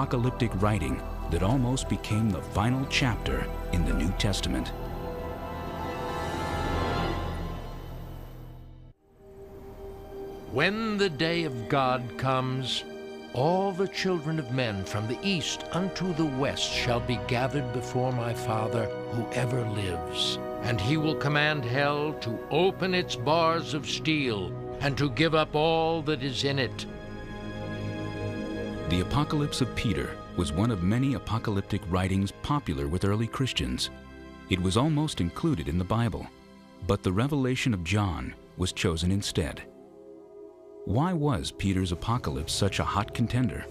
apocalyptic writing that almost became the final chapter in the New Testament. When the day of God comes, all the children of men from the east unto the west shall be gathered before my Father who ever lives. And he will command hell to open its bars of steel, and to give up all that is in it. The Apocalypse of Peter was one of many apocalyptic writings popular with early Christians. It was almost included in the Bible, but the revelation of John was chosen instead. Why was Peter's Apocalypse such a hot contender?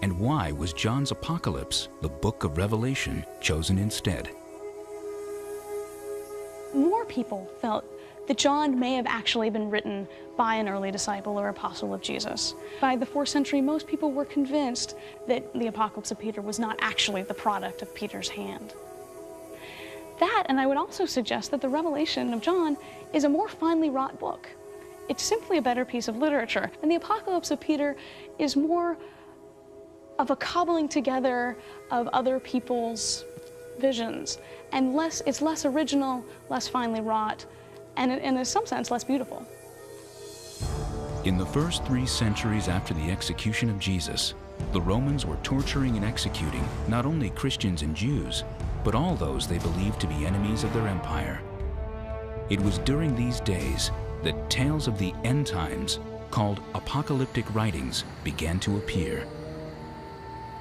And why was John's Apocalypse, the book of Revelation, chosen instead? More people felt that John may have actually been written by an early disciple or apostle of Jesus. By the 4th century, most people were convinced that the Apocalypse of Peter was not actually the product of Peter's hand. That, and I would also suggest that the Revelation of John is a more finely wrought book. It's simply a better piece of literature. And the Apocalypse of Peter is more of a cobbling together of other people's visions, and it's less original, less finely wrought, and in some sense, less beautiful. In the first 3 centuries after the execution of Jesus, the Romans were torturing and executing not only Christians and Jews, but all those they believed to be enemies of their empire. It was during these days that tales of the end times, called apocalyptic writings, began to appear.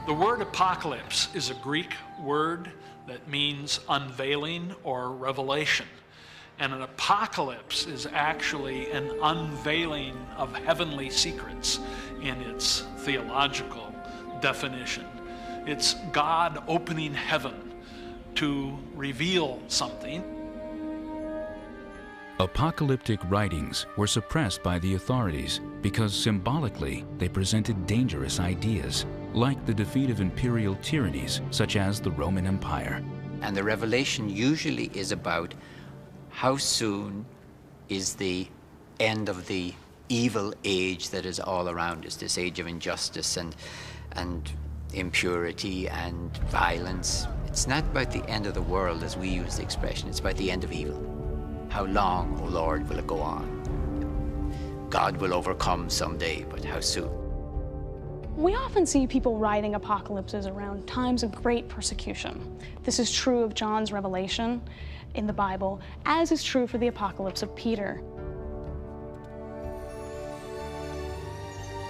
The word apocalypse is a Greek word that means unveiling or revelation. And an apocalypse is actually an unveiling of heavenly secrets in its theological definition. It's God opening heaven to reveal something. Apocalyptic writings were suppressed by the authorities because symbolically they presented dangerous ideas, like the defeat of imperial tyrannies such as the Roman Empire. And the revelation usually is about how soon is the end of the evil age that is all around us, this age of injustice and impurity and violence. It's not about the end of the world as we use the expression, it's about the end of evil. How long, O Lord, will it go on? God will overcome someday, but how soon? We often see people writing apocalypses around times of great persecution. This is true of John's Revelation in the Bible, as is true for the Apocalypse of Peter.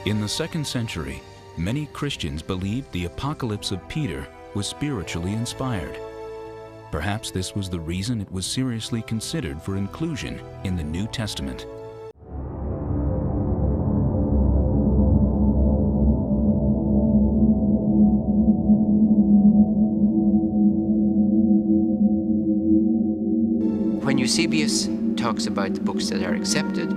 In the 2nd century, many Christians believed the Apocalypse of Peter was spiritually inspired. Perhaps this was the reason it was seriously considered for inclusion in the New Testament. When Eusebius talks about the books that are accepted,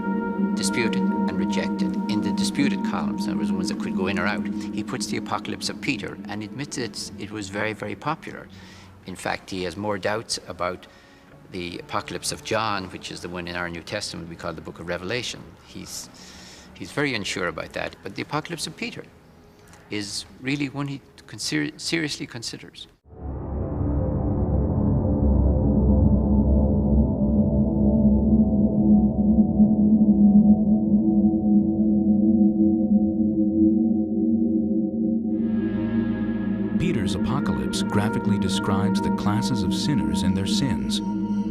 disputed, and rejected, in the disputed columns, in other words, ones that could go in or out, he puts the Apocalypse of Peter and admits that it was very, very popular. In fact, he has more doubts about the Apocalypse of John, which is the one in our New Testament we call the book of Revelation. He's very unsure about that. But the Apocalypse of Peter is really one he seriously considers. Peter's Apocalypse graphically describes the classes of sinners and their sins,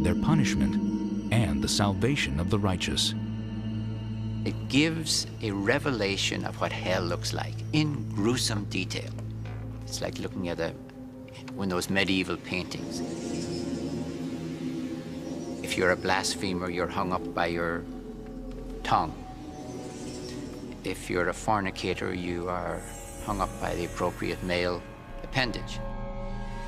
their punishment, and the salvation of the righteous. It gives a revelation of what hell looks like in gruesome detail. It's like looking at one of those medieval paintings. If you're a blasphemer, you're hung up by your tongue. If you're a fornicator, you are hung up by the appropriate male appendage.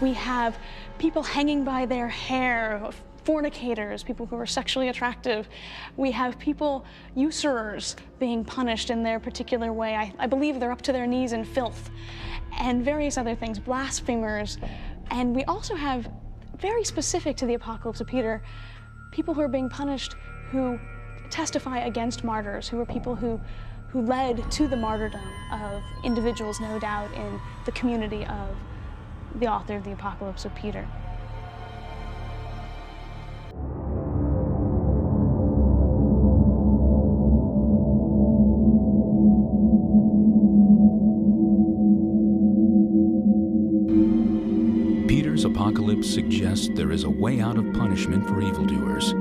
We have people hanging by their hair, fornicators, people who are sexually attractive. We have people, usurers, being punished in their particular way. I believe they're up to their knees in filth, and various other things, blasphemers. And we also have, very specific to the Apocalypse of Peter, people who are being punished who testify against martyrs, who are people who who led to the martyrdom of individuals, no doubt, in the community of the author of the Apocalypse of Peter. Peter's Apocalypse suggests there is a way out of punishment for evildoers.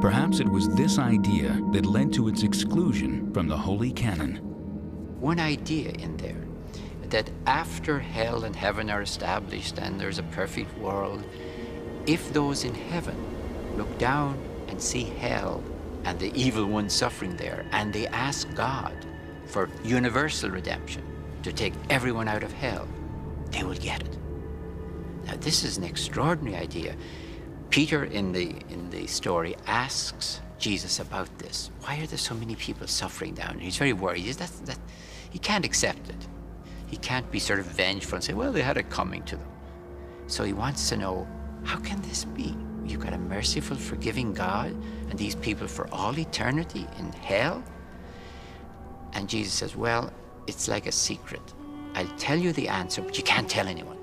Perhaps it was this idea that led to its exclusion from the Holy Canon. One idea in there, that after hell and heaven are established and there's a perfect world, if those in heaven look down and see hell and the evil one suffering there, and they ask God for universal redemption, to take everyone out of hell, they will get it. Now, this is an extraordinary idea. Peter, in the story, asks Jesus about this. Why are there so many people suffering down? And he's very worried. He can't accept it. He can't be sort of vengeful and say, well, they had it coming to them. So he wants to know, how can this be? You've got a merciful, forgiving God, and these people for all eternity in hell? And Jesus says, well, it's like a secret. I'll tell you the answer, but you can't tell anyone.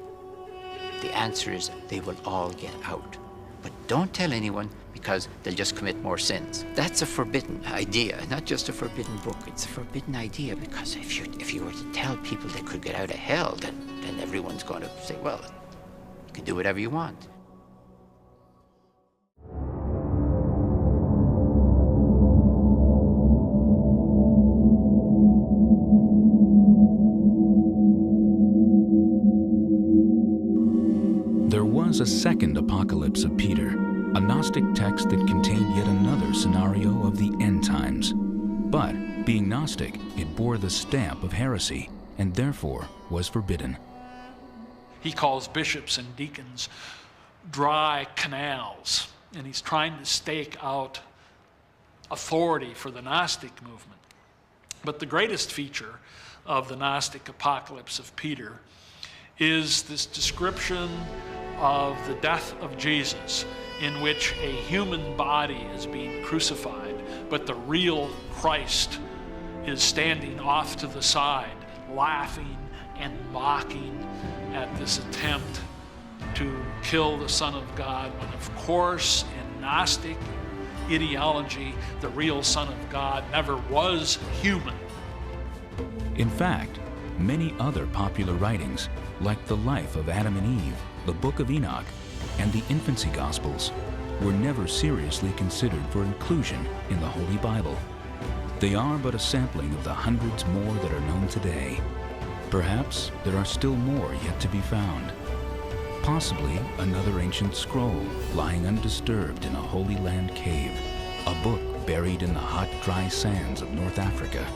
The answer is they will all get out. But don't tell anyone, because they'll just commit more sins. That's a forbidden idea, not just a forbidden book. It's a forbidden idea, because if you were to tell people they could get out of hell, then everyone's going to say, well, you can do whatever you want. There was a second Apocalypse of Peter, a Gnostic text that contained yet another scenario of the end times. But, being Gnostic, it bore the stamp of heresy, and therefore was forbidden. He calls bishops and deacons dry canals, and he's trying to stake out authority for the Gnostic movement. But the greatest feature of the Gnostic Apocalypse of Peter is this description of the death of Jesus, in which a human body is being crucified, but the real Christ is standing off to the side, laughing and mocking at this attempt to kill the Son of God, when of course in Gnostic ideology, the real Son of God never was human. In fact, many other popular writings, like the life of Adam and Eve, the Book of Enoch, and the Infancy Gospels, were never seriously considered for inclusion in the Holy Bible. They are but a sampling of the hundreds more that are known today. Perhaps there are still more yet to be found. Possibly another ancient scroll lying undisturbed in a Holy Land cave, a book buried in the hot, dry sands of North Africa,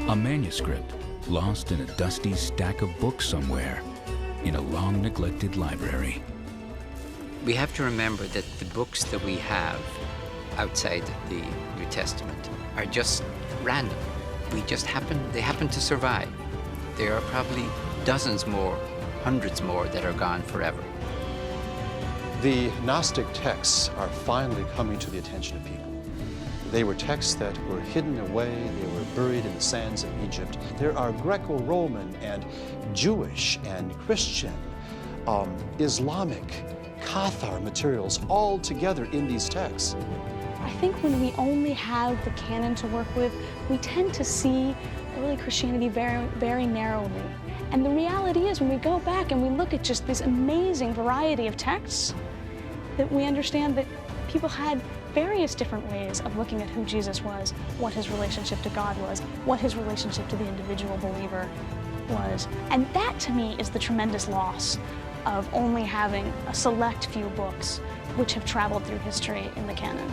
a manuscript lost in a dusty stack of books somewhere in a long-neglected library. We have to remember that the books that we have outside the New Testament are just random. They happen to survive. There are probably dozens more, hundreds more that are gone forever. The Gnostic texts are finally coming to the attention of people. They were texts that were hidden away, they were buried in the sands of Egypt. There are Greco-Roman and Jewish and Christian, Islamic, Cathar materials all together in these texts. I think when we only have the canon to work with, we tend to see early Christianity very, very narrowly. And the reality is, when we go back and we look at just this amazing variety of texts, that we understand that people had various different ways of looking at who Jesus was, what his relationship to God was, what his relationship to the individual believer was. And that, to me, is the tremendous loss of only having a select few books which have traveled through history in the canon.